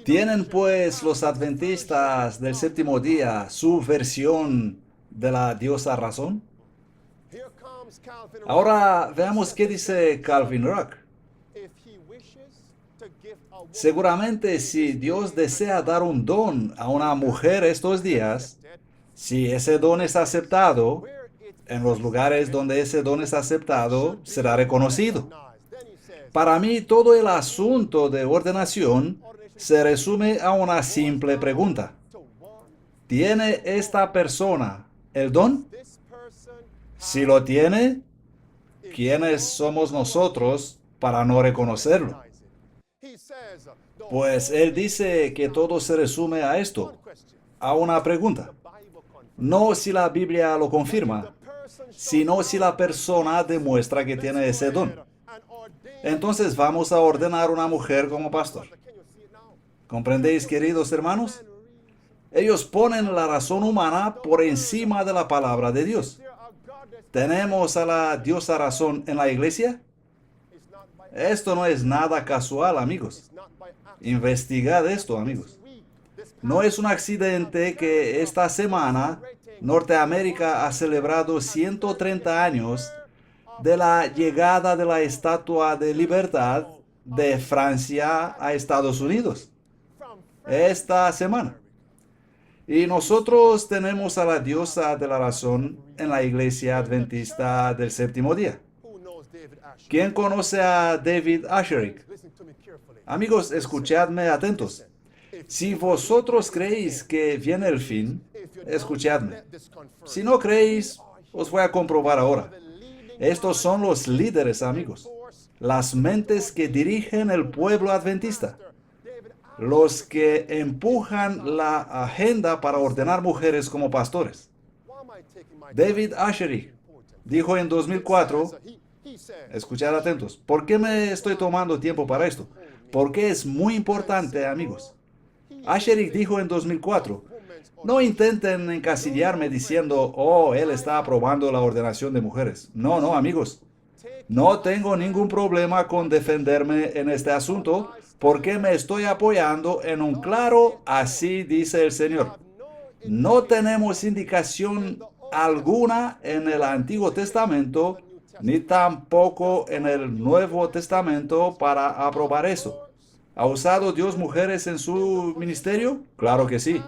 ¿Tienen pues los adventistas del séptimo día su versión de la diosa razón? Ahora veamos qué dice Calvin Rock. Seguramente si Dios desea dar un don a una mujer estos días, si ese don es aceptado, en los lugares donde ese don es aceptado, será reconocido. Para mí, todo el asunto de ordenación se resume a una simple pregunta. ¿Tiene esta persona el don? Si lo tiene, ¿quiénes somos nosotros para no reconocerlo? Pues él dice que todo se resume a esto, a una pregunta. No si la Biblia lo confirma, sino si la persona demuestra que tiene ese don. Entonces vamos a ordenar una mujer como pastor. ¿Comprendéis, queridos hermanos? Ellos ponen la razón humana por encima de la palabra de Dios. ¿Tenemos a la diosa razón en la iglesia? Esto no es nada casual, amigos. Investigad esto, amigos. No es un accidente que esta semana Norteamérica ha celebrado 130 años de la llegada de la Estatua de Libertad de Francia a Estados Unidos. Esta semana. Y nosotros tenemos a la diosa de la razón en la iglesia adventista del séptimo día. ¿Quién conoce a David Asscherick? Amigos, escuchadme atentos. Si vosotros creéis que viene el fin, escuchadme. Si no creéis, os voy a comprobar ahora. Estos son los líderes, amigos. Las mentes que dirigen el pueblo adventista. Los que empujan la agenda para ordenar mujeres como pastores. David Asscherick dijo en 2004, escuchad atentos, ¿por qué me estoy tomando tiempo para esto? Porque es muy importante, amigos. Asscherick dijo en 2004, no intenten encasillarme diciendo, oh, él está aprobando la ordenación de mujeres. No, no, amigos. No tengo ningún problema con defenderme en este asunto porque me estoy apoyando en un claro así dice el Señor. No tenemos indicación alguna en el Antiguo Testamento ni tampoco en el Nuevo Testamento para aprobar eso. ¿Ha usado Dios mujeres en su ministerio? Claro que sí,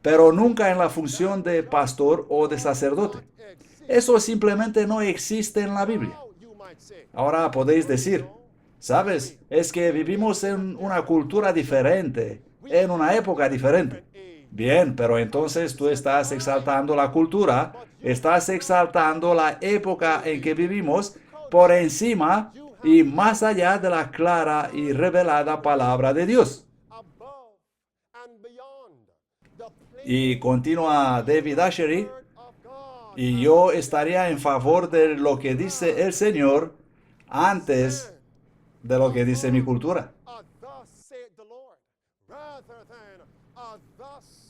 pero nunca en la función de pastor o de sacerdote. Eso simplemente no existe en la Biblia. Ahora podéis decir, ¿sabes? Es que vivimos en una cultura diferente, en una época diferente. Bien, pero entonces tú estás exaltando la cultura, estás exaltando la época en que vivimos por encima y más allá de la clara y revelada palabra de Dios. Y continúa David Asscherick, y yo estaría en favor de lo que dice el Señor antes de lo que dice mi cultura.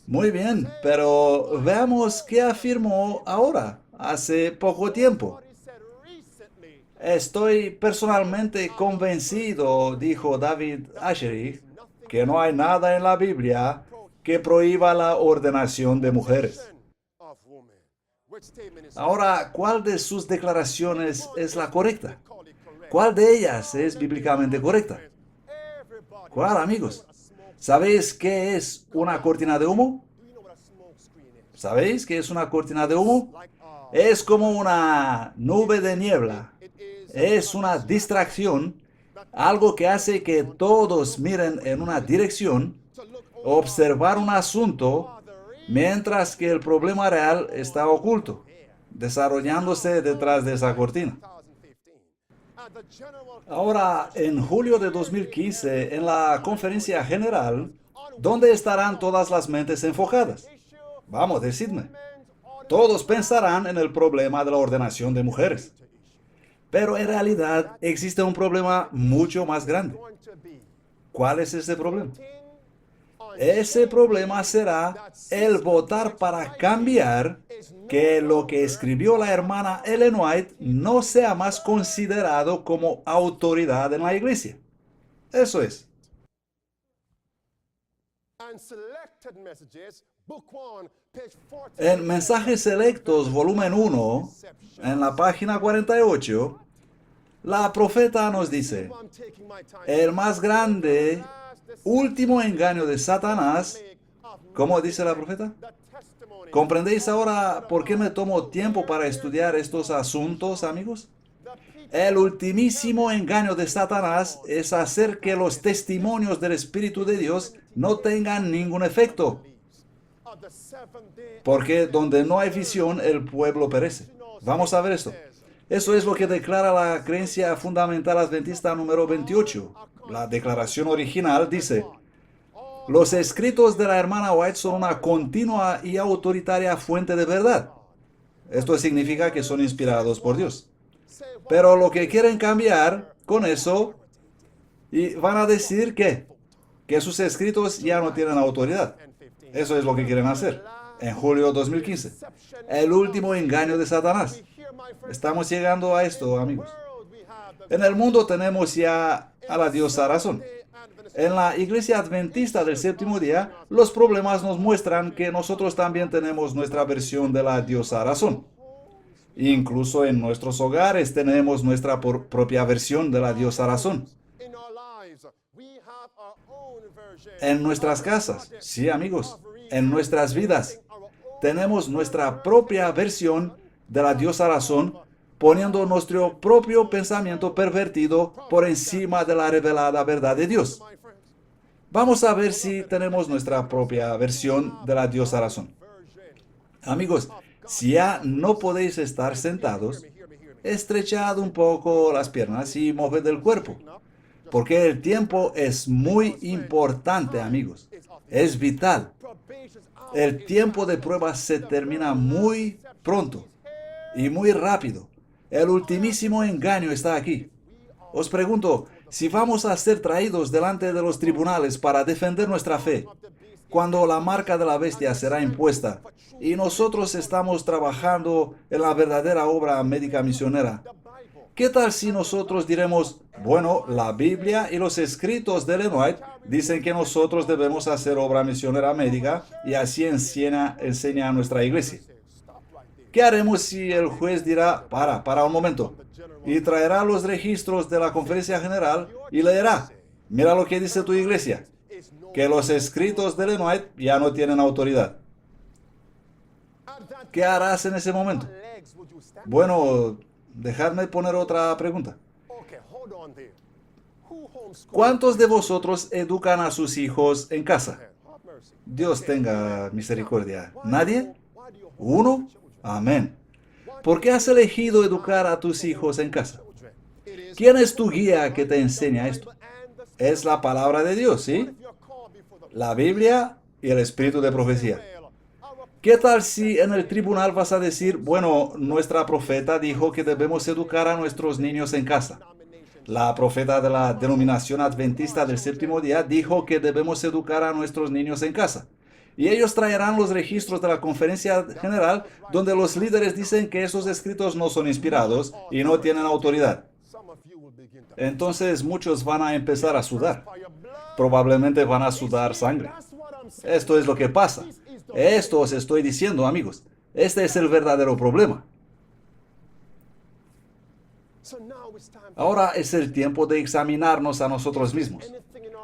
Muy bien, pero veamos qué afirmó ahora, hace poco tiempo. Estoy personalmente convencido, dijo David Asscherick, que no hay nada en la Biblia que prohíba la ordenación de mujeres. Ahora, ¿cuál de sus declaraciones es la correcta? ¿Cuál de ellas es bíblicamente correcta? ¿Cuál, amigos? ¿Sabéis qué es una cortina de humo? ¿Sabéis qué es una cortina de humo? Es como una nube de niebla. Es una distracción, algo que hace que todos miren en una dirección, observar un asunto, mientras que el problema real está oculto, desarrollándose detrás de esa cortina. Ahora, en julio de 2015, en la conferencia general, ¿dónde estarán todas las mentes enfocadas? Vamos, decidme. Todos pensarán en el problema de la ordenación de mujeres. Pero en realidad existe un problema mucho más grande. ¿Cuál es ese problema? Ese problema será el votar para cambiar que lo que escribió la hermana Ellen White no sea más considerado como autoridad en la iglesia. Eso es. En Mensajes Selectos, volumen 1, en la página 48, la profeta nos dice, el más grande, último engaño de Satanás, ¿cómo dice la profeta? ¿Comprendéis ahora por qué me tomo tiempo para estudiar estos asuntos, amigos? El ultimísimo engaño de Satanás es hacer que los testimonios del Espíritu de Dios no tengan ningún efecto. Porque donde no hay visión, el pueblo perece. Vamos a ver esto. Eso es lo que declara la creencia fundamental adventista número 28. La declaración original dice, los escritos de la hermana White son una continua y autoritaria fuente de verdad. Esto significa que son inspirados por Dios. Pero lo que quieren cambiar con eso, y van a decir que sus escritos ya no tienen autoridad. Eso es lo que quieren hacer. En julio 2015. El último engaño de Satanás. Estamos llegando a esto, amigos. En el mundo tenemos ya a la diosa razón. En la iglesia adventista del séptimo día, los problemas nos muestran que nosotros también tenemos nuestra versión de la diosa razón. Incluso en nuestros hogares tenemos nuestra propia versión de la diosa razón. En nuestras casas, sí amigos, en nuestras vidas, tenemos nuestra propia versión de la diosa razón, poniendo nuestro propio pensamiento pervertido por encima de la revelada verdad de Dios. Vamos a ver si tenemos nuestra propia versión de la diosa razón. Amigos, si ya no podéis estar sentados, estrechad un poco las piernas y moved el cuerpo. Porque el tiempo es muy importante, amigos. Es vital. El tiempo de prueba se termina muy pronto y muy rápido. El ultimísimo engaño está aquí. Os pregunto, si vamos a ser traídos delante de los tribunales para defender nuestra fe, cuando la marca de la bestia será impuesta y nosotros estamos trabajando en la verdadera obra médica misionera, ¿qué tal si nosotros diremos, bueno, la Biblia y los escritos de Ellen White dicen que nosotros debemos hacer obra misionera médica y así enseña a nuestra iglesia? ¿Qué haremos si el juez dirá, para un momento, y traerá los registros de la conferencia general y leerá, mira lo que dice tu iglesia, que los escritos de Ellen White ya no tienen autoridad? ¿Qué harás en ese momento? Bueno, dejadme poner otra pregunta. ¿Cuántos de vosotros educan a sus hijos en casa? Dios tenga misericordia. ¿Nadie? ¿Uno? Amén. ¿Por qué has elegido educar a tus hijos en casa? ¿Quién es tu guía que te enseña esto? Es la palabra de Dios, ¿sí? La Biblia y el espíritu de profecía. ¿Qué tal si en el tribunal vas a decir, bueno, nuestra profeta dijo que debemos educar a nuestros niños en casa? La profeta de la denominación adventista del séptimo día dijo que debemos educar a nuestros niños en casa. Y ellos traerán los registros de la conferencia general donde los líderes dicen que esos escritos no son inspirados y no tienen autoridad. Entonces muchos van a empezar a sudar. Probablemente van a sudar sangre. Esto es lo que pasa. Esto os estoy diciendo, amigos. Este es el verdadero problema. Ahora es el tiempo de examinarnos a nosotros mismos.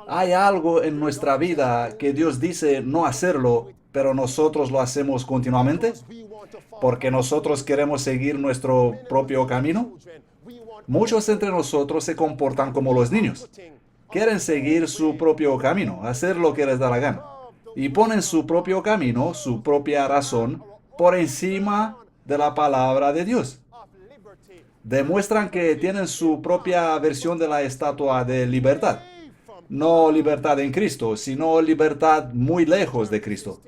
¿Hay algo en nuestra vida que Dios dice no hacerlo, pero nosotros lo hacemos continuamente? ¿Porque nosotros queremos seguir nuestro propio camino? Muchos entre nosotros se comportan como los niños. Quieren seguir su propio camino, hacer lo que les da la gana. Y ponen su propio camino, su propia razón, por encima de la palabra de Dios. Demuestran que tienen su propia versión de la estatua de libertad. No libertad en Cristo, sino libertad muy lejos de Cristo.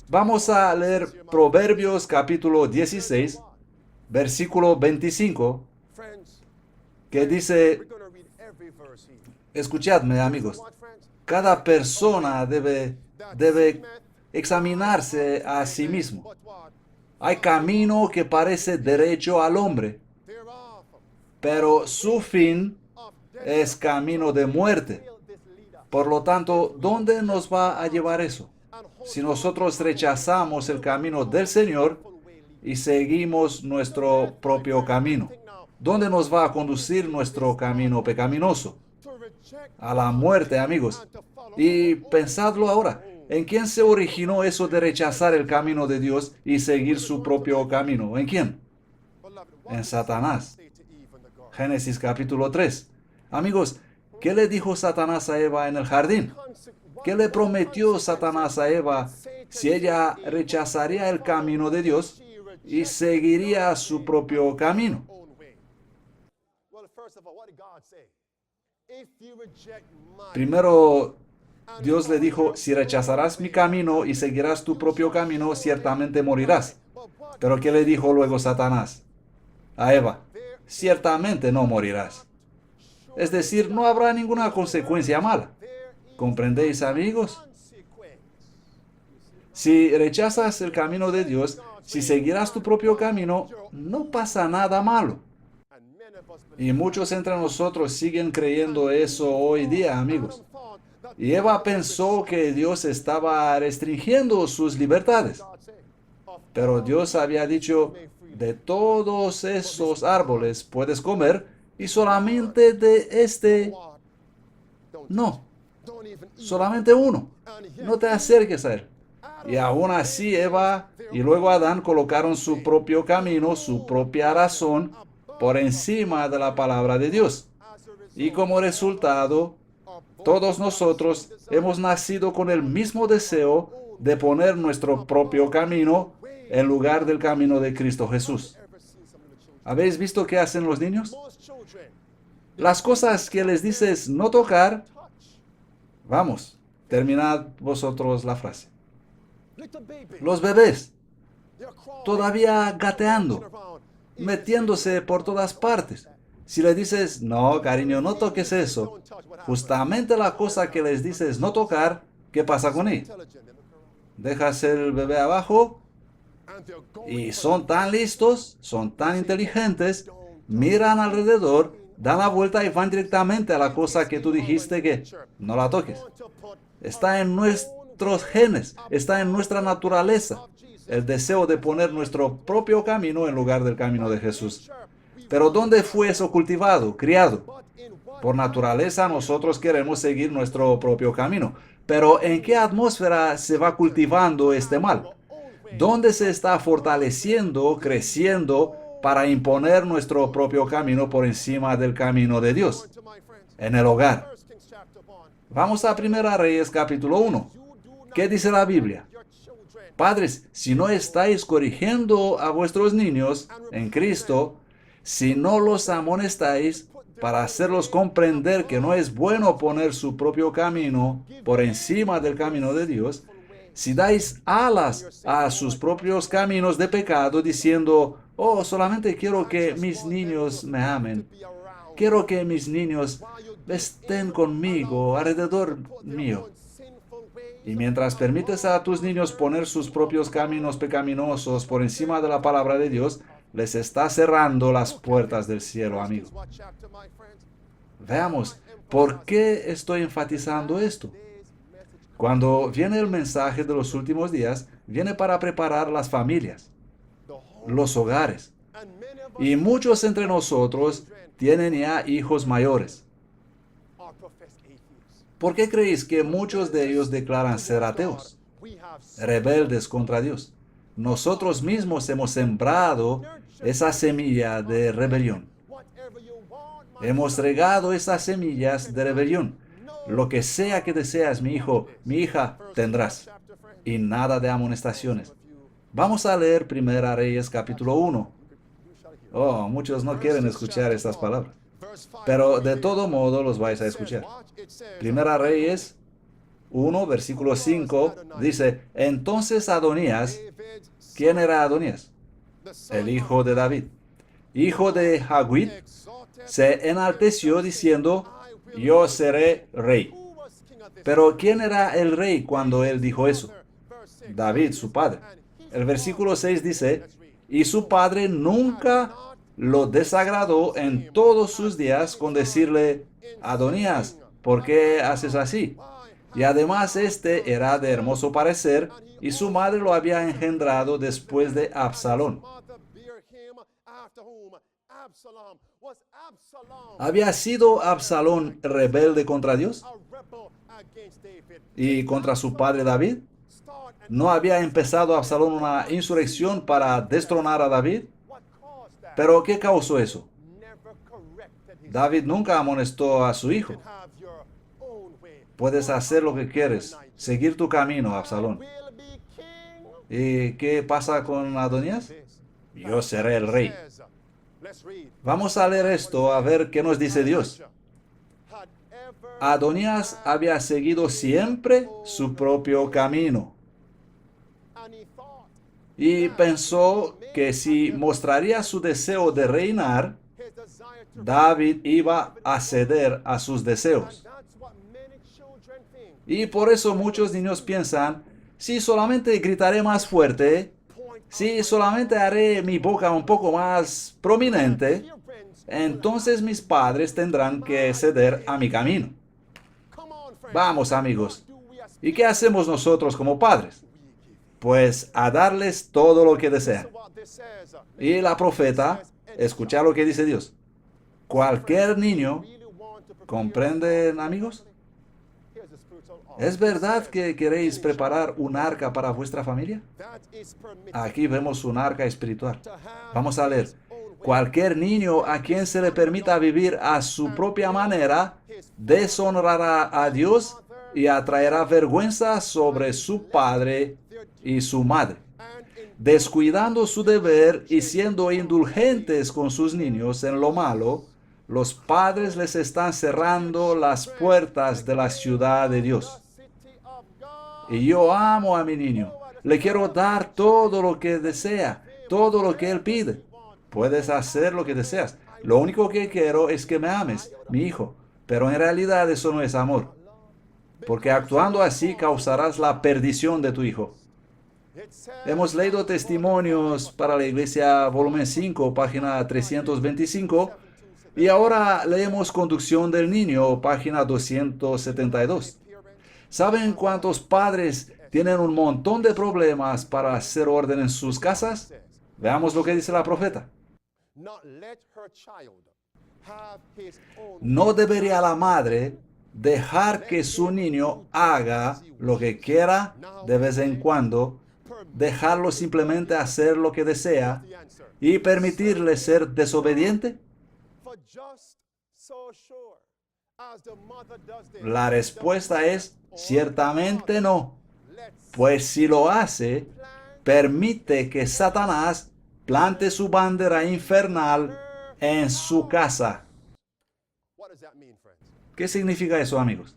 Vamos a leer Proverbios capítulo 16, versículo 25, que dice, escuchadme amigos, cada persona debe examinarse a sí mismo. Hay camino que parece derecho al hombre, pero su fin es camino de muerte. Por lo tanto, ¿dónde nos va a llevar eso? Si nosotros rechazamos el camino del Señor y seguimos nuestro propio camino, ¿dónde nos va a conducir nuestro camino pecaminoso? A la muerte, amigos. Y pensadlo ahora, ¿en quién se originó eso de rechazar el camino de Dios y seguir su propio camino? ¿En quién? En Satanás. Génesis capítulo 3. Amigos, ¿qué le dijo Satanás a Eva en el jardín? ¿Qué le prometió Satanás a Eva si ella rechazaría el camino de Dios y seguiría su propio camino? Primero, Dios le dijo, si rechazarás mi camino y seguirás tu propio camino, ciertamente morirás. Pero ¿qué le dijo luego Satanás a Eva? Ciertamente no morirás. Es decir, no habrá ninguna consecuencia mala. ¿Comprendéis, amigos? Si rechazas el camino de Dios, si seguirás tu propio camino, no pasa nada malo. Y muchos entre nosotros siguen creyendo eso hoy día, amigos. Y Eva pensó que Dios estaba restringiendo sus libertades. Pero Dios había dicho, de todos esos árboles puedes comer y solamente de este no. Solamente uno. No te acerques a él. Y aún así Eva y luego Adán colocaron su propio camino, su propia razón, por encima de la palabra de Dios. Y como resultado, todos nosotros hemos nacido con el mismo deseo de poner nuestro propio camino en lugar del camino de Cristo Jesús. ¿Habéis visto qué hacen los niños? Las cosas que les dices no tocar, vamos, terminad vosotros la frase. Los bebés, todavía gateando, metiéndose por todas partes. Si le dices, no, cariño, no toques eso, justamente la cosa que les dices no tocar, ¿qué pasa con él? Dejas el bebé abajo y son tan listos, son tan inteligentes, miran alrededor, dan la vuelta y van directamente a la cosa que tú dijiste que no la toques. Está en nuestros genes, está en nuestra naturaleza, el deseo de poner nuestro propio camino en lugar del camino de Jesús. Pero ¿dónde fue eso cultivado, criado? Por naturaleza nosotros queremos seguir nuestro propio camino. Pero ¿en qué atmósfera se va cultivando este mal? ¿Dónde se está fortaleciendo, creciendo para imponer nuestro propio camino por encima del camino de Dios? En el hogar. Vamos a 1 Reyes capítulo 1. ¿Qué dice la Biblia? Padres, si no estáis corrigiendo a vuestros niños en Cristo, si no los amonestáis para hacerlos comprender que no es bueno poner su propio camino por encima del camino de Dios, si dais alas a sus propios caminos de pecado diciendo, oh, solamente quiero que mis niños me amen, quiero que mis niños estén conmigo, alrededor mío. Y mientras permites a tus niños poner sus propios caminos pecaminosos por encima de la palabra de Dios, les está cerrando las puertas del cielo, amigo. Veamos, ¿por qué estoy enfatizando esto? Cuando viene el mensaje de los últimos días, viene para preparar las familias, los hogares. Y muchos entre nosotros tienen ya hijos mayores. ¿Por qué creéis que muchos de ellos declaran ser ateos, rebeldes contra Dios? Nosotros mismos hemos sembrado esa semilla de rebelión. Hemos regado esas semillas de rebelión. Lo que sea que deseas, mi hijo, mi hija, tendrás. Y nada de amonestaciones. Vamos a leer 1 Reyes capítulo 1. Oh, muchos no quieren escuchar estas palabras. Pero de todo modo los vais a escuchar. 1 Reyes 1, versículo 5, dice, entonces Adonías, ¿quién era Adonías? El hijo de David, hijo de Hagüit, se enalteció diciendo, yo seré rey. Pero ¿quién era el rey cuando él dijo eso? David, su padre. El versículo 6 dice, y su padre nunca lo desagradó en todos sus días con decirle, Adonías, ¿por qué haces así? Y además este era de hermoso parecer, y su madre lo había engendrado después de Absalón. ¿Había sido Absalón rebelde contra Dios y contra su padre David? ¿No había empezado Absalón una insurrección para destronar a David? ¿Pero qué causó eso? David nunca amonestó a su hijo. Puedes hacer lo que quieres, seguir tu camino, Absalón. ¿Y qué pasa con Adonías? Yo seré el rey. Vamos a leer esto a ver qué nos dice Dios. Adonías había seguido siempre su propio camino y pensó que si mostraría su deseo de reinar, David iba a ceder a sus deseos. Y por eso muchos niños piensan, si solamente gritaré más fuerte, si solamente haré mi boca un poco más prominente, entonces mis padres tendrán que ceder a mi camino. Vamos, amigos. ¿Y qué hacemos nosotros como padres? Pues a darles todo lo que desean. Y la profeta, escucha lo que dice Dios. Cualquier niño, ¿comprenden, amigos? ¿Es verdad que queréis preparar un arca para vuestra familia? Aquí vemos un arca espiritual. Vamos a leer. Cualquier niño a quien se le permita vivir a su propia manera, deshonrará a Dios y atraerá vergüenza sobre su padre y su madre. Descuidando su deber y siendo indulgentes con sus niños en lo malo, los padres les están cerrando las puertas de la ciudad de Dios. Y yo amo a mi niño. Le quiero dar todo lo que desea, todo lo que él pide. Puedes hacer lo que deseas. Lo único que quiero es que me ames, mi hijo. Pero en realidad eso no es amor. Porque actuando así causarás la perdición de tu hijo. Hemos leído Testimonios para la Iglesia, volumen 5, página 325. Y ahora leemos Conducción del Niño, página 272. ¿Saben cuántos padres tienen un montón de problemas para hacer orden en sus casas? Veamos lo que dice la profeta. No debería la madre dejar que su niño haga lo que quiera de vez en cuando, dejarlo simplemente hacer lo que desea y permitirle ser desobediente. La respuesta es ciertamente no, pues si lo hace, permite que Satanás plante su bandera infernal en su casa. ¿Qué significa eso, amigos?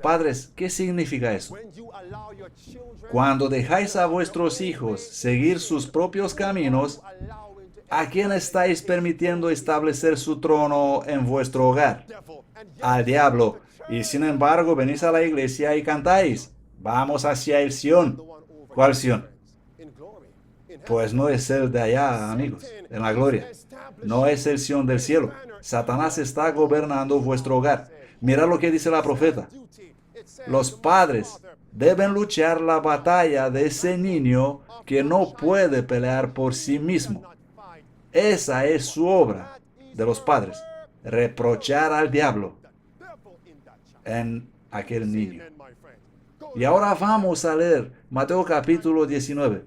Padres, ¿qué significa eso? Cuando dejáis a vuestros hijos seguir sus propios caminos, ¿a quién estáis permitiendo establecer su trono en vuestro hogar? Al diablo. Y sin embargo venís a la iglesia y cantáis, vamos hacia el Sión. ¿Cuál Sión? Pues no es el de allá, amigos, en la gloria. No es el Sión del cielo. Satanás está gobernando vuestro hogar. Mira lo que dice la profeta. Los padres deben luchar la batalla de ese niño que no puede pelear por sí mismo. Esa es su obra de los padres, reprochar al diablo en aquel niño. Y ahora vamos a leer Mateo capítulo 19.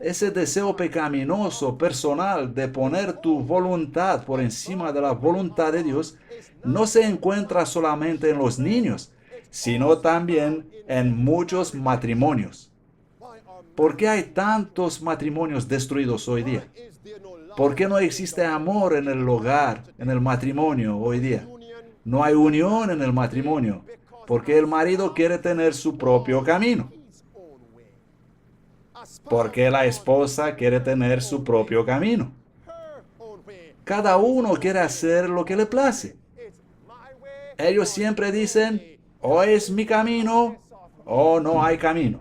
Ese deseo pecaminoso personal de poner tu voluntad por encima de la voluntad de Dios no se encuentra solamente en los niños, sino también en muchos matrimonios. ¿Por qué hay tantos matrimonios destruidos hoy día? ¿Por qué no existe amor en el hogar, en el matrimonio hoy día? No hay unión en el matrimonio, porque el marido quiere tener su propio camino. Porque la esposa quiere tener su propio camino. Cada uno quiere hacer lo que le place. Ellos siempre dicen, o es mi camino, o no hay camino.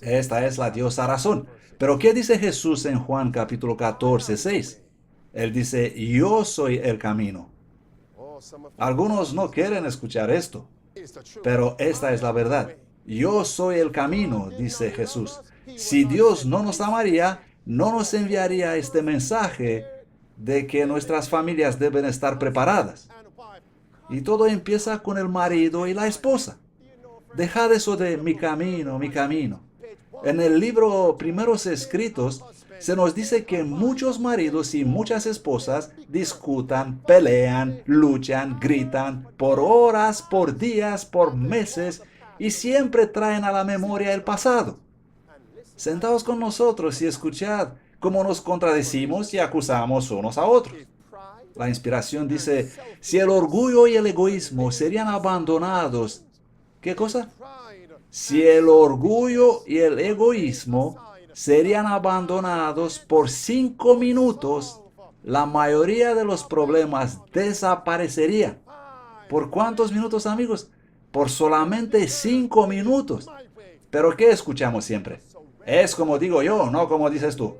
Esta es la diosa razón. Pero ¿qué dice Jesús en Juan capítulo 14, 6? Él dice, yo soy el camino. Algunos no quieren escuchar esto, pero esta es la verdad. Yo soy el camino, dice Jesús. Si Dios no nos amaría, no nos enviaría este mensaje de que nuestras familias deben estar preparadas. Y todo empieza con el marido y la esposa. Dejad eso de mi camino, mi camino. En el libro Primeros Escritos se nos dice que muchos maridos y muchas esposas discutan, pelean, luchan, gritan por horas, por días, por meses y siempre traen a la memoria el pasado. Sentaos con nosotros y escuchad cómo nos contradecimos y acusamos unos a otros. La inspiración dice, si el orgullo y el egoísmo serían abandonados, ¿qué cosa? Si el orgullo y el egoísmo serían abandonados por 5 minutos, la mayoría de los problemas desaparecerían. ¿Por cuántos minutos, amigos? Por solamente 5 minutos. ¿Pero qué escuchamos siempre? Es como digo yo, no como dices tú.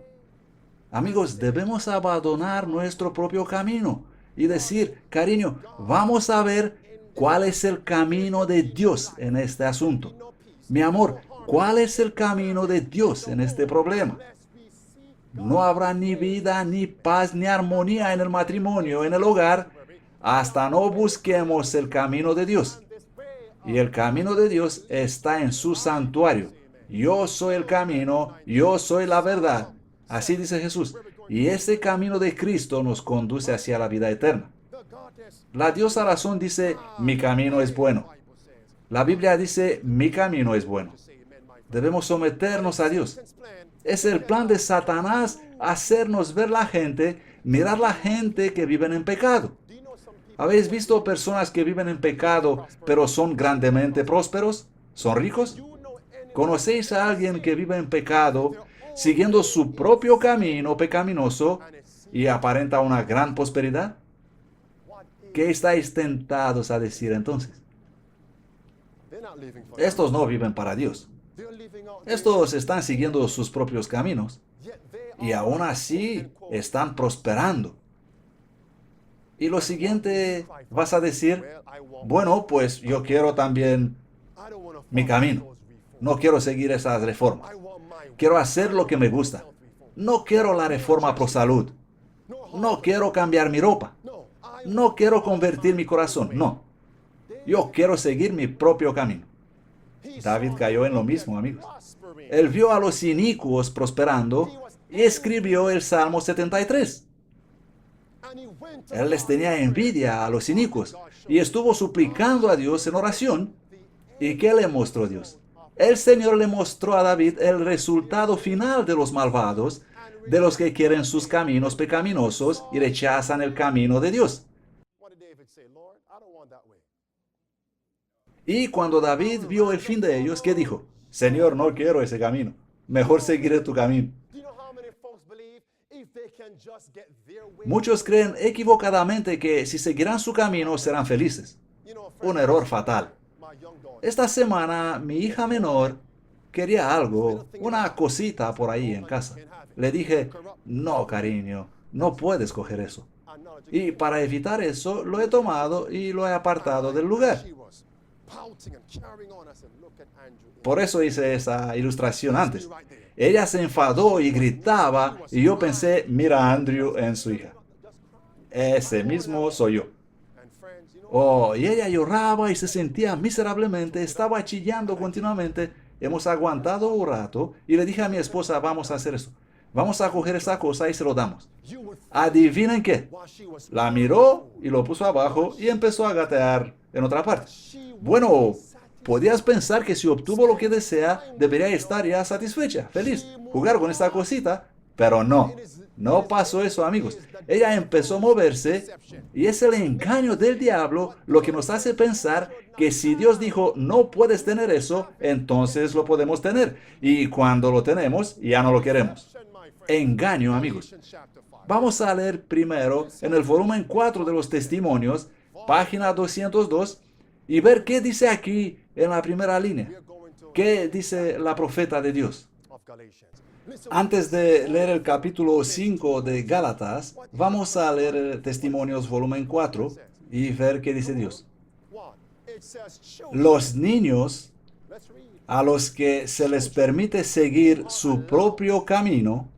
Amigos, debemos abandonar nuestro propio camino y decir, cariño, vamos a ver cuál es el camino de Dios en este asunto. Mi amor, ¿cuál es el camino de Dios en este problema? No habrá ni vida, ni paz, ni armonía en el matrimonio, en el hogar, hasta no busquemos el camino de Dios. Y el camino de Dios está en su santuario. Yo soy el camino, yo soy la verdad. Así dice Jesús. Y ese camino de Cristo nos conduce hacia la vida eterna. La diosa razón dice, mi camino es bueno. La Biblia dice, mi camino es bueno. Debemos someternos a Dios. Es el plan de Satanás hacernos ver la gente, mirar la gente que viven en pecado. ¿Habéis visto personas que viven en pecado, pero son grandemente prósperos? ¿Son ricos? ¿Conocéis a alguien que vive en pecado, siguiendo su propio camino pecaminoso y aparenta una gran prosperidad? ¿Qué estáis tentados a decir entonces? Estos no viven para Dios. Estos están siguiendo sus propios caminos y aún así están prosperando. Y lo siguiente vas a decir, bueno, pues yo quiero también mi camino. No quiero seguir esas reformas. Quiero hacer lo que me gusta. No quiero la reforma pro salud. No quiero cambiar mi ropa. No quiero convertir mi corazón. No. Yo quiero seguir mi propio camino. David cayó en lo mismo, amigos. Él vio a los inicuos prosperando y escribió el Salmo 73. Él les tenía envidia a los inicuos y estuvo suplicando a Dios en oración. ¿Y qué le mostró Dios? El Señor le mostró a David el resultado final de los malvados, de los que quieren sus caminos pecaminosos y rechazan el camino de Dios. Y cuando David vio el fin de ellos, ¿qué dijo? Señor, no quiero ese camino. Mejor seguiré tu camino. Muchos creen equivocadamente que si seguirán su camino serán felices. Un error fatal. Esta semana mi hija menor quería algo, una cosita por ahí en casa. Le dije, no, cariño, no puedes coger eso. Y para evitar eso, lo he tomado y lo he apartado del lugar. Por eso hice esa ilustración antes. Ella se enfadó y gritaba y yo pensé, mira a Andrew en su hija. Ese mismo soy yo. Oh, y ella lloraba y se sentía miserablemente, estaba chillando continuamente. Hemos aguantado un rato y le dije a mi esposa, vamos a hacer eso. Vamos a coger esa cosa y se lo damos. ¿Adivinen qué? La miró y lo puso abajo y empezó a gatear en otra parte. Bueno, podías pensar que si obtuvo lo que desea, debería estar ya satisfecha, feliz, jugar con esta cosita, pero no. No pasó eso, amigos. Ella empezó a moverse y es el engaño del diablo lo que nos hace pensar que si Dios dijo no puedes tener eso, entonces lo podemos tener. Y cuando lo tenemos, ya no lo queremos. Engaño, amigos. Vamos a leer primero en el volumen 4 de los Testimonios, página 202, y ver qué dice aquí en la primera línea. ¿Qué dice la profeta de Dios? Antes de leer el capítulo 5 de Gálatas, vamos a leer Testimonios volumen 4 y ver qué dice Dios. Los niños a los que se les permite seguir su propio camino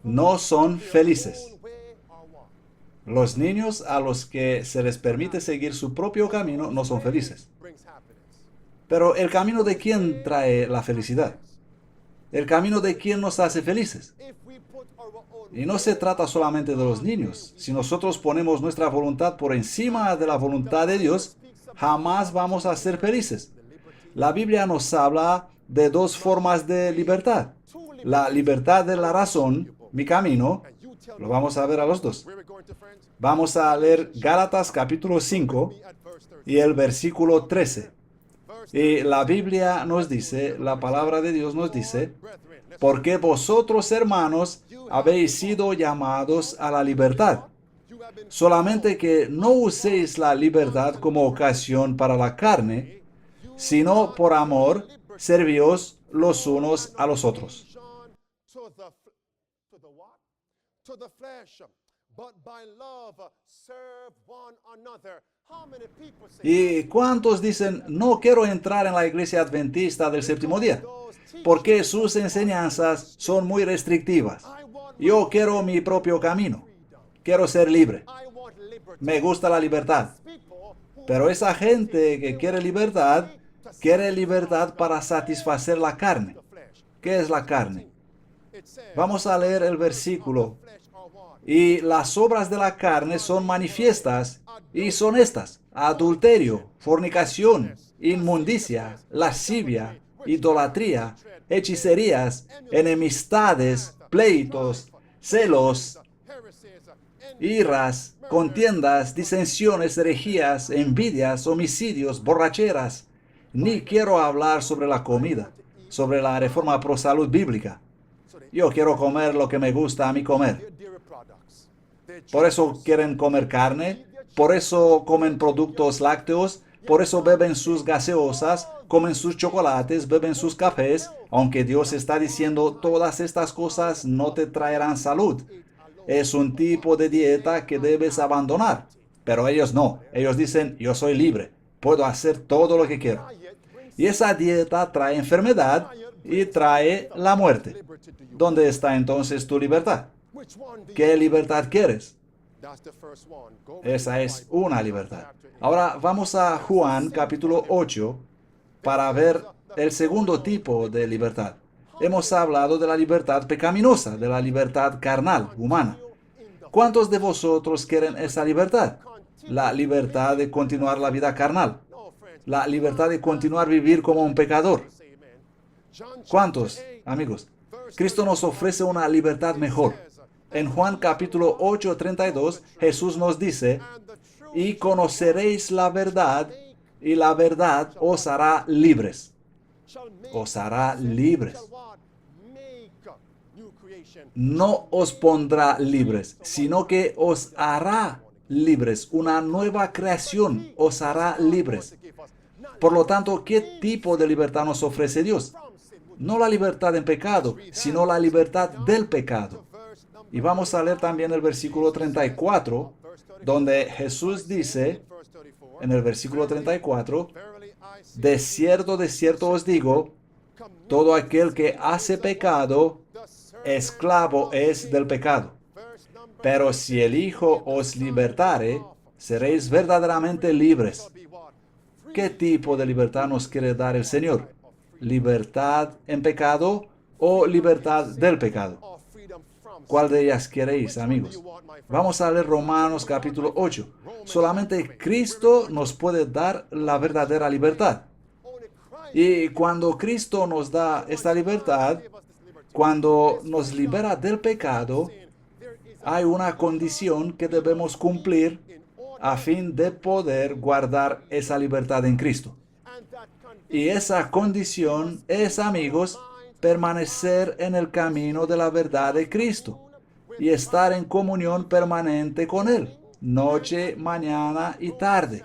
no son felices. Los niños a los que se les permite seguir su propio camino no son felices. Pero ¿el camino de quién trae la felicidad? ¿El camino de quién nos hace felices? Y no se trata solamente de los niños. Si nosotros ponemos nuestra voluntad por encima de la voluntad de Dios, jamás vamos a ser felices. La Biblia nos habla de dos formas de libertad. La libertad de la razón, mi camino, lo vamos a ver a los dos. Vamos a leer Gálatas capítulo 5 y el versículo 13. Y la Biblia nos dice, la palabra de Dios nos dice, porque vosotros, hermanos, habéis sido llamados a la libertad. Solamente que no uséis la libertad como ocasión para la carne, sino por amor, servíos los unos a los otros. ¿Y cuántos dicen, no quiero entrar en la iglesia adventista del séptimo día? Porque sus enseñanzas son muy restrictivas. Yo quiero mi propio camino. Quiero ser libre. Me gusta la libertad. Pero esa gente que quiere libertad para satisfacer la carne. ¿Qué es la carne? Vamos a leer el versículo. Y las obras de la carne son manifiestas y son estas: adulterio, fornicación, inmundicia, lascivia, idolatría, hechicerías, enemistades, pleitos, celos, iras, contiendas, disensiones, herejías, envidias, homicidios, borracheras. Ni quiero hablar sobre la comida, sobre la reforma pro salud bíblica. Yo quiero comer lo que me gusta a mí comer. Por eso quieren comer carne, por eso comen productos lácteos, por eso beben sus gaseosas, comen sus chocolates, beben sus cafés, aunque Dios está diciendo todas estas cosas no te traerán salud. Es un tipo de dieta que debes abandonar. Pero ellos no. Ellos dicen, yo soy libre, puedo hacer todo lo que quiero. Y esa dieta trae enfermedad y trae la muerte. ¿Dónde está entonces tu libertad? ¿Qué libertad quieres? Esa es una libertad. Ahora vamos a Juan capítulo 8 para ver el segundo tipo de libertad. Hemos hablado de la libertad pecaminosa, de la libertad carnal, humana. ¿Cuántos de vosotros quieren esa libertad? La libertad de continuar la vida carnal. La libertad de continuar vivir como un pecador. ¿Cuántos, amigos? Cristo nos ofrece una libertad mejor. En Juan capítulo 8:32, Jesús nos dice, y conoceréis la verdad, y la verdad os hará libres. Os hará libres. No os pondrá libres, sino que os hará libres. Una nueva creación os hará libres. Por lo tanto, ¿qué tipo de libertad nos ofrece Dios? No la libertad en pecado, sino la libertad del pecado. Y vamos a leer también el versículo 34, donde Jesús dice, en el versículo 34, de cierto os digo, todo aquel que hace pecado, esclavo es del pecado. Pero si el Hijo os libertare, seréis verdaderamente libres. ¿Qué tipo de libertad nos quiere dar el Señor? ¿Libertad en pecado o libertad del pecado? ¿Cuál de ellas queréis, amigos? Vamos a leer Romanos capítulo 8. Solamente Cristo nos puede dar la verdadera libertad. Y cuando Cristo nos da esta libertad, cuando nos libera del pecado, hay una condición que debemos cumplir a fin de poder guardar esa libertad en Cristo. Y esa condición es, amigos, permanecer en el camino de la verdad de Cristo y estar en comunión permanente con Él, noche, mañana y tarde.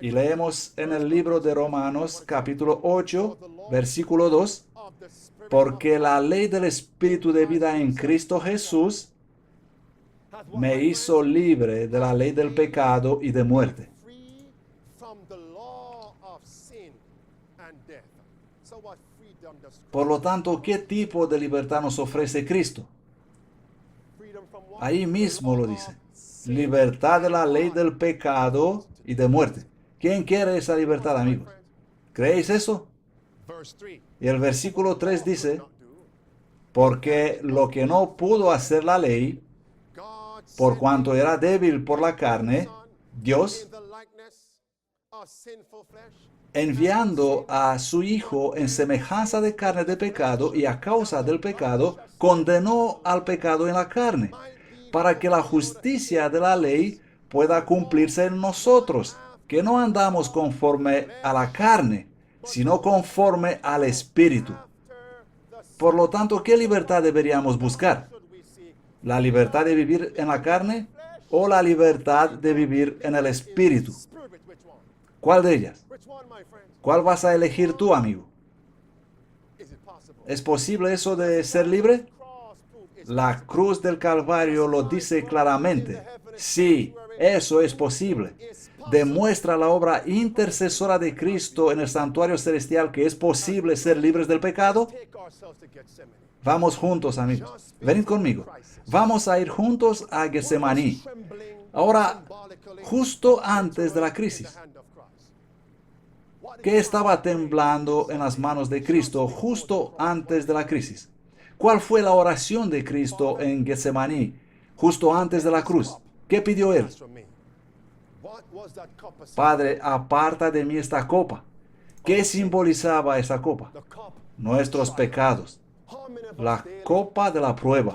Y leemos en el libro de Romanos capítulo 8, versículo 2, porque la ley del Espíritu de vida en Cristo Jesús me hizo libre de la ley del pecado y de muerte. Por lo tanto, ¿qué tipo de libertad nos ofrece Cristo? Ahí mismo lo dice. Libertad de la ley del pecado y de muerte. ¿Quién quiere esa libertad, amigos? ¿Creéis eso? Y el versículo 3 dice, porque lo que no pudo hacer la ley, por cuanto era débil por la carne, Dios, enviando a su Hijo en semejanza de carne de pecado y a causa del pecado, condenó al pecado en la carne, para que la justicia de la ley pueda cumplirse en nosotros, que no andamos conforme a la carne, sino conforme al Espíritu. Por lo tanto, ¿qué libertad deberíamos buscar? ¿La libertad de vivir en la carne o la libertad de vivir en el Espíritu? ¿Cuál de ellas? ¿Cuál vas a elegir tú, amigo? ¿Es posible eso de ser libre? La cruz del Calvario lo dice claramente. Sí, eso es posible. Demuestra la obra intercesora de Cristo en el santuario celestial que es posible ser libres del pecado. Vamos juntos, amigos. Venid conmigo. Vamos a ir juntos a Getsemaní. Ahora, justo antes de la crisis. ¿Qué estaba temblando en las manos de Cristo justo antes de la crisis? ¿Cuál fue la oración de Cristo en Getsemaní justo antes de la cruz? ¿Qué pidió él? Padre, aparta de mí esta copa. ¿Qué simbolizaba esa copa? Nuestros pecados. La copa de la prueba.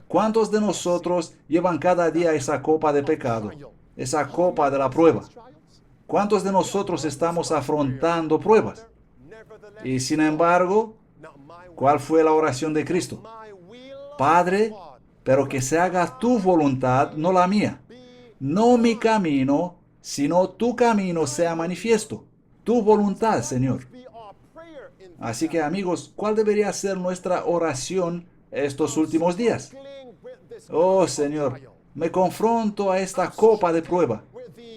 ¿Cuántos de nosotros llevan cada día esa copa de pecado? Esa copa de la prueba. ¿Cuántos de nosotros estamos afrontando pruebas? Y sin embargo, ¿cuál fue la oración de Cristo? Padre, pero que se haga tu voluntad, no la mía. No mi camino, sino tu camino sea manifiesto. Tu voluntad, Señor. Así que, amigos, ¿cuál debería ser nuestra oración estos últimos días? Oh, Señor, me confronto a esta copa de prueba.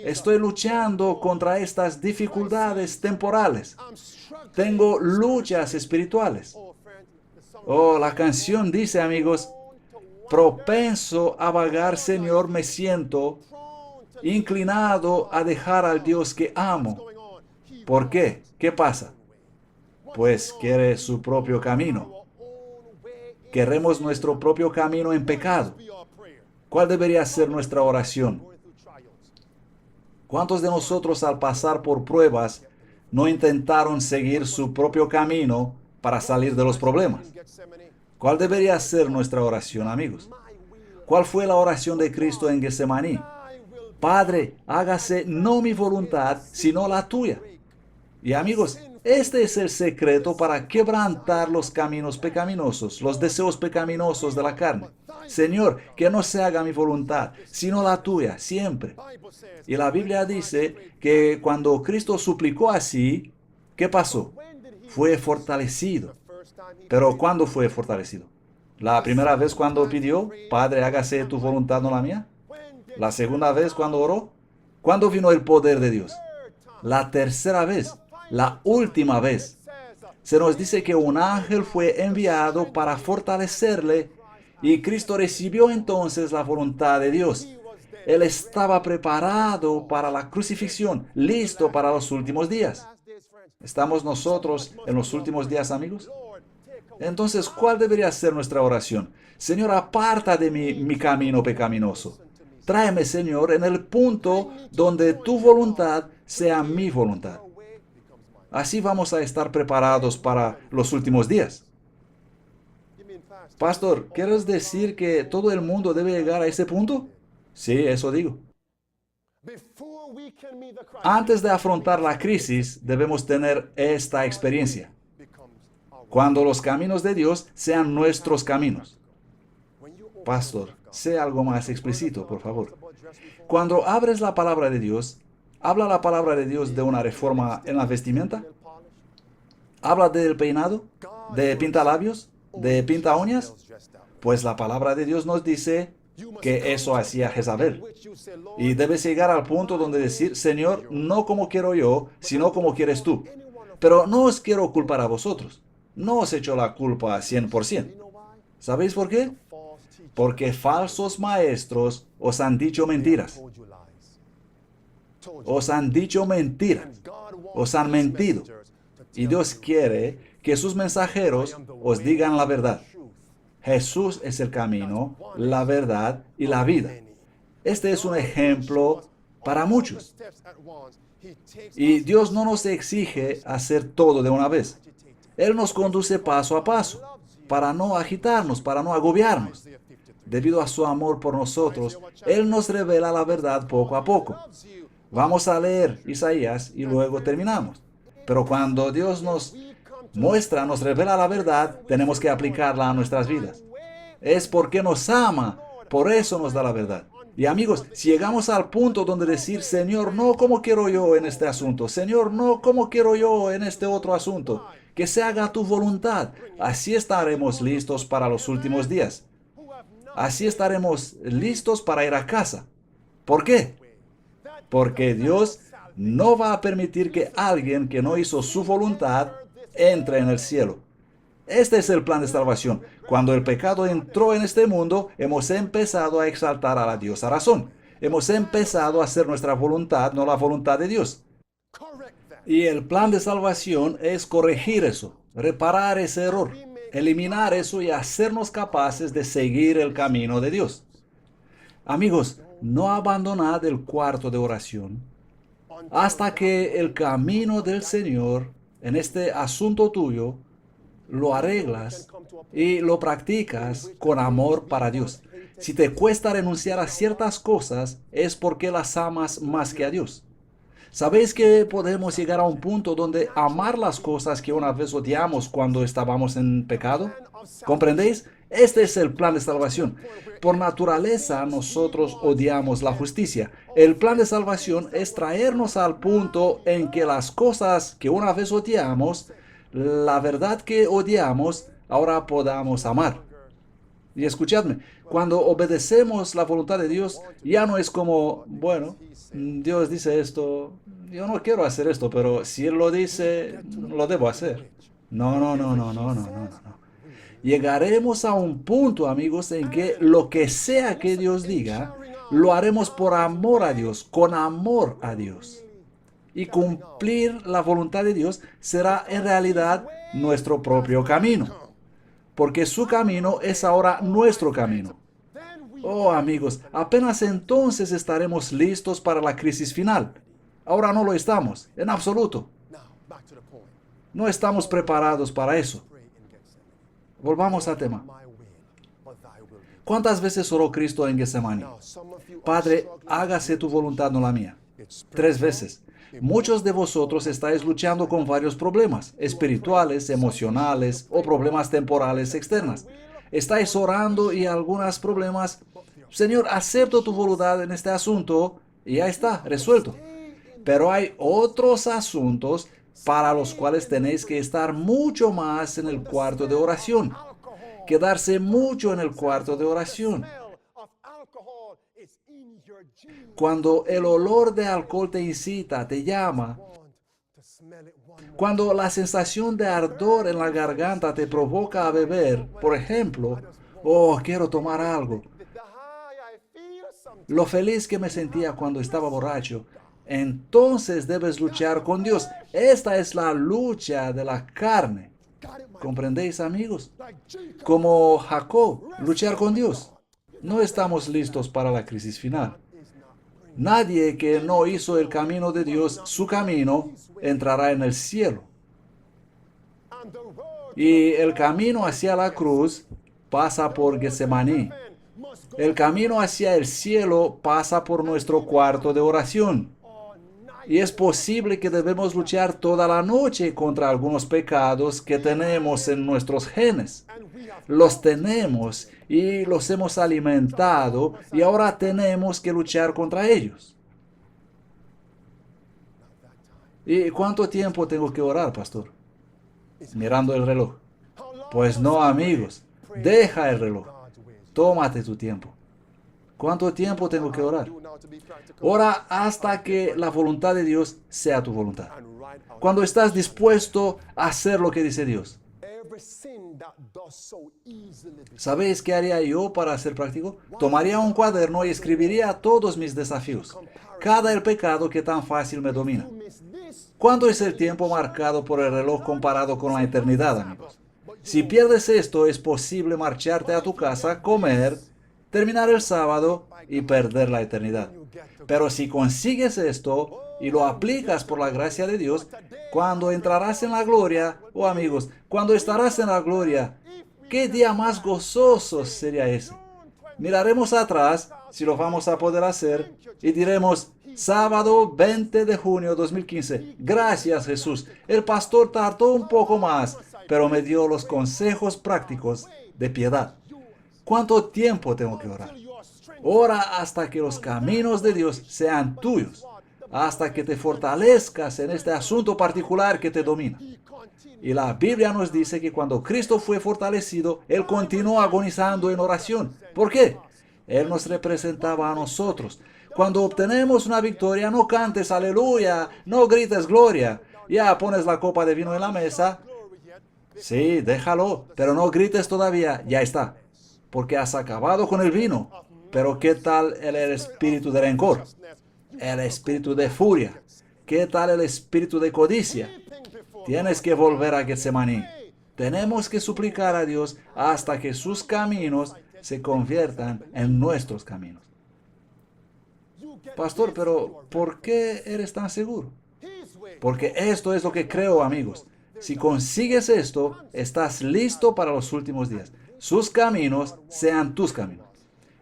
Estoy luchando contra estas dificultades temporales. Tengo luchas espirituales. Oh, la canción dice, amigos, propenso a vagar, Señor, me siento, inclinado a dejar al Dios que amo. ¿Por qué? ¿Qué pasa? Pues quiere su propio camino. Queremos nuestro propio camino en pecado. ¿Cuál debería ser nuestra oración? ¿Cuántos de nosotros al pasar por pruebas no intentaron seguir su propio camino para salir de los problemas? ¿Cuál debería ser nuestra oración, amigos? ¿Cuál fue la oración de Cristo en Getsemaní? Padre, hágase no mi voluntad, sino la tuya. Y amigos, este es el secreto para quebrantar los caminos pecaminosos, los deseos pecaminosos de la carne. Señor, que no se haga mi voluntad, sino la tuya, siempre. Y la Biblia dice que cuando Cristo suplicó así, ¿qué pasó? Fue fortalecido. Pero ¿cuándo fue fortalecido? ¿La primera vez cuando pidió, Padre, hágase tu voluntad, no la mía? ¿La segunda vez cuando oró? ¿Cuándo vino el poder de Dios? La tercera vez, la última vez. Se nos dice que un ángel fue enviado para fortalecerle y Cristo recibió entonces la voluntad de Dios. Él estaba preparado para la crucifixión, listo para los últimos días. ¿Estamos nosotros en los últimos días, amigos? Entonces, ¿cuál debería ser nuestra oración? Señor, aparta de mí mi camino pecaminoso. Tráeme, Señor, en el punto donde tu voluntad sea mi voluntad. Así vamos a estar preparados para los últimos días. Pastor, ¿quieres decir que todo el mundo debe llegar a ese punto? Sí, eso digo. Antes de afrontar la crisis, debemos tener esta experiencia. Cuando los caminos de Dios sean nuestros caminos. Pastor, sé algo más explícito, por favor. Cuando abres la palabra de Dios, ¿habla la palabra de Dios de una reforma en la vestimenta? ¿Habla del peinado? ¿De pintalabios? ¿De pinta uñas? Pues la palabra de Dios nos dice que eso hacía Jezabel. Y debes llegar al punto donde decir, Señor, no como quiero yo, sino como quieres tú. Pero no os quiero culpar a vosotros. No os echo la culpa 100%. ¿Sabéis por qué? Porque falsos maestros os han dicho mentiras. Os han dicho mentiras. Os han mentido. Y Dios quiere que sus mensajeros os digan la verdad. Jesús es el camino, la verdad y la vida. Este es un ejemplo para muchos. Y Dios no nos exige hacer todo de una vez. Él nos conduce paso a paso, para no agitarnos, para no agobiarnos. Debido a su amor por nosotros, Él nos revela la verdad poco a poco. Vamos a leer Isaías y luego terminamos. Pero cuando Dios nos muestra, nos revela la verdad, tenemos que aplicarla a nuestras vidas. Es porque nos ama, por eso nos da la verdad. Y amigos, si llegamos al punto donde decir, Señor, no como quiero yo en este asunto, Señor, no como quiero yo en este otro asunto, que se haga tu voluntad, así estaremos listos para los últimos días. Así estaremos listos para ir a casa. ¿Por qué? Porque Dios no va a permitir que alguien que no hizo su voluntad entre en el cielo. Este es el plan de salvación. Cuando el pecado entró en este mundo, hemos empezado a exaltar a la diosa razón. Hemos empezado a hacer nuestra voluntad, no la voluntad de Dios. Y el plan de salvación es corregir eso, reparar ese error, eliminar eso y hacernos capaces de seguir el camino de Dios. Amigos, no abandonad el cuarto de oración hasta que el camino del Señor en este asunto tuyo lo arreglas y lo practicas con amor para Dios. Si te cuesta renunciar a ciertas cosas, es porque las amas más que a Dios. ¿Sabéis que podemos llegar a un punto donde amar las cosas que una vez odiamos cuando estábamos en pecado? ¿Comprendéis? Este es el plan de salvación. Por naturaleza, nosotros odiamos la justicia. El plan de salvación es traernos al punto en que las cosas que una vez odiamos, la verdad que odiamos, ahora podamos amar. Y escuchadme, cuando obedecemos la voluntad de Dios, ya no es como, bueno, Dios dice esto, yo no quiero hacer esto, pero si Él lo dice, lo debo hacer. No, no, no, no, no, no, no, no. Llegaremos a un punto, amigos, en que lo que sea que Dios diga, lo haremos por amor a Dios, con amor a Dios. Y cumplir la voluntad de Dios será en realidad nuestro propio camino, porque su camino es ahora nuestro camino. Oh, amigos, apenas entonces estaremos listos para la crisis final. Ahora no lo estamos, en absoluto. No estamos preparados para eso. Volvamos al tema. ¿Cuántas veces oró Cristo en Getsemaní? Padre, hágase tu voluntad, no la mía. 3 veces. Muchos de vosotros estáis luchando con varios problemas, espirituales, emocionales o problemas temporales externas. Estáis orando y algunos problemas, Señor, acepto tu voluntad en este asunto y ya está, resuelto. Pero hay otros asuntos para los cuales tenéis que estar mucho más en el cuarto de oración. Quedarse mucho en el cuarto de oración. Cuando el olor de alcohol te incita, te llama. Cuando la sensación de ardor en la garganta te provoca a beber, por ejemplo, oh, quiero tomar algo. Lo feliz que me sentía cuando estaba borracho. Entonces debes luchar con Dios. Esta es la lucha de la carne. ¿Comprendéis, amigos? Como Jacob, luchar con Dios. No estamos listos para la crisis final. Nadie que no hizo el camino de Dios, su camino, entrará en el cielo. Y el camino hacia la cruz pasa por Getsemaní. El camino hacia el cielo pasa por nuestro cuarto de oración. Y es posible que debemos luchar toda la noche contra algunos pecados que tenemos en nuestros genes. Los tenemos y los hemos alimentado y ahora tenemos que luchar contra ellos. ¿Y cuánto tiempo tengo que orar, pastor? Mirando el reloj. Pues no, amigos. Deja el reloj. Tómate tu tiempo. ¿Cuánto tiempo tengo que orar? Ora hasta que la voluntad de Dios sea tu voluntad. Cuando estás dispuesto a hacer lo que dice Dios. ¿Sabéis qué haría yo para ser práctico? Tomaría un cuaderno y escribiría todos mis desafíos. Cada el pecado que tan fácil me domina. ¿Cuánto es el tiempo marcado por el reloj comparado con la eternidad, amigos? Si pierdes esto, es posible marcharte a tu casa, comer, terminar el sábado y perder la eternidad. Pero si consigues esto y lo aplicas por la gracia de Dios, cuando entrarás en la gloria, oh amigos, cuando estarás en la gloria, ¿qué día más gozoso sería ese? Miraremos atrás, si lo vamos a poder hacer, y diremos, sábado 20 de junio 2015, gracias Jesús, el pastor tardó un poco más, pero me dio los consejos prácticos de piedad. ¿Cuánto tiempo tengo que orar? Ora hasta que los caminos de Dios sean tuyos, hasta que te fortalezcas en este asunto particular que te domina. Y la Biblia nos dice que cuando Cristo fue fortalecido, Él continuó agonizando en oración. ¿Por qué? Él nos representaba a nosotros. Cuando obtenemos una victoria, no cantes aleluya, no grites gloria. Ya pones la copa de vino en la mesa. Sí, déjalo, pero no grites todavía, ya está. Porque has acabado con el vino. Pero ¿qué tal el espíritu de rencor? El espíritu de furia. ¿Qué tal el espíritu de codicia? Tienes que volver a Getsemaní. Tenemos que suplicar a Dios hasta que sus caminos se conviertan en nuestros caminos. Pastor, pero ¿por qué eres tan seguro? Porque esto es lo que creo, amigos. Si consigues esto, estás listo para los últimos días. Sus caminos sean tus caminos.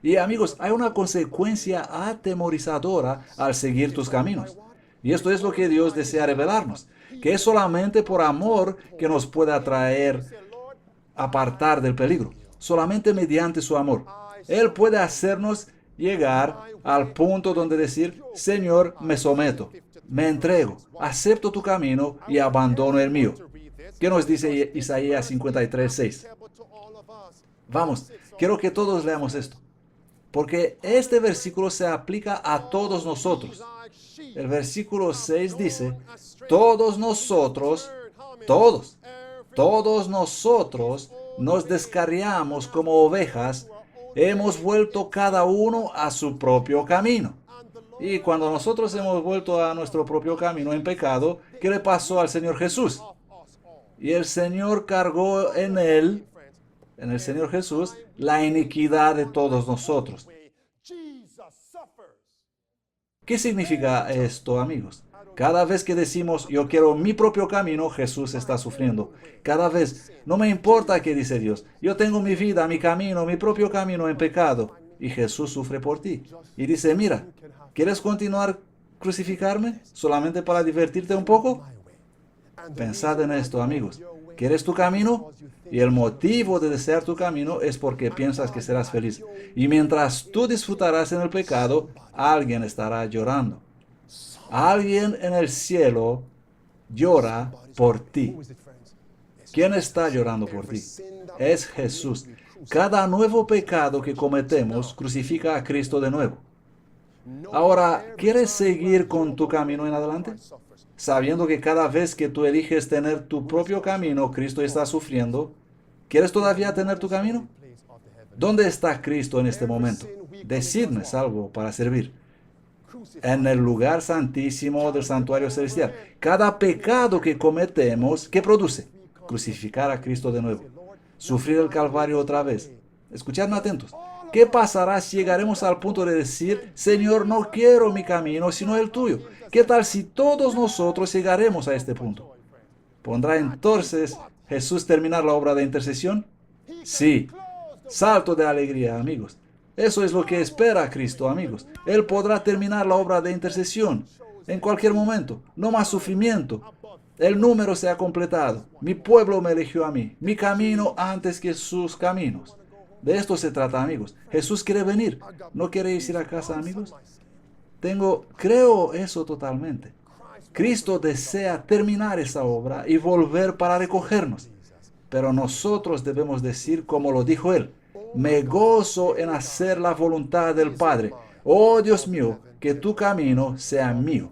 Y amigos, hay una consecuencia atemorizadora al seguir tus caminos. Y esto es lo que Dios desea revelarnos, que es solamente por amor que nos puede atraer, apartar del peligro. Solamente mediante su amor. Él puede hacernos llegar al punto donde decir, Señor, me someto, me entrego, acepto tu camino y abandono el mío. ¿Qué nos dice Isaías 53:6? Vamos, quiero que todos leamos esto. Porque este versículo se aplica a todos nosotros. El versículo 6 dice, todos nosotros nos descarriamos como ovejas, hemos vuelto cada uno a su propio camino. Y cuando nosotros hemos vuelto a nuestro propio camino en pecado, ¿qué le pasó al Señor Jesús? Y el Señor cargó en él, en el Señor Jesús, la iniquidad de todos nosotros. ¿Qué significa esto, amigos? Cada vez que decimos, yo quiero mi propio camino, Jesús está sufriendo. Cada vez, no me importa qué dice Dios. Yo tengo mi vida, mi camino, mi propio camino en pecado. Y Jesús sufre por ti. Y dice, mira, ¿quieres continuar crucificarme solamente para divertirte un poco? Pensad en esto, amigos. ¿Quieres tu camino? Y el motivo de desear tu camino es porque piensas que serás feliz. Y mientras tú disfrutarás en el pecado, alguien estará llorando. Alguien en el cielo llora por ti. ¿Quién está llorando por ti? Es Jesús. Cada nuevo pecado que cometemos crucifica a Cristo de nuevo. Ahora, ¿quieres seguir con tu camino en adelante? Sabiendo que cada vez que tú eliges tener tu propio camino, Cristo está sufriendo. ¿Quieres todavía tener tu camino? ¿Dónde está Cristo en este momento? Decidme algo para servir. En el lugar santísimo del santuario celestial. Cada pecado que cometemos, ¿qué produce? Crucificar a Cristo de nuevo. Sufrir el Calvario otra vez. Escuchadme atentos. ¿Qué pasará si llegaremos al punto de decir, Señor, no quiero mi camino, sino el tuyo? ¿Qué tal si todos nosotros llegaremos a este punto? ¿Pondrá entonces Jesús terminar la obra de intercesión? Sí. Salto de alegría, amigos. Eso es lo que espera Cristo, amigos. Él podrá terminar la obra de intercesión en cualquier momento. No más sufrimiento. El número se ha completado. Mi pueblo me eligió a mí. Mi camino antes que sus caminos. De esto se trata, amigos. Jesús quiere venir. ¿No queréis ir a casa, amigos? Creo eso totalmente. Cristo desea terminar esa obra y volver para recogernos. Pero nosotros debemos decir como lo dijo Él. Me gozo en hacer la voluntad del Padre. Oh Dios mío, que tu camino sea mío.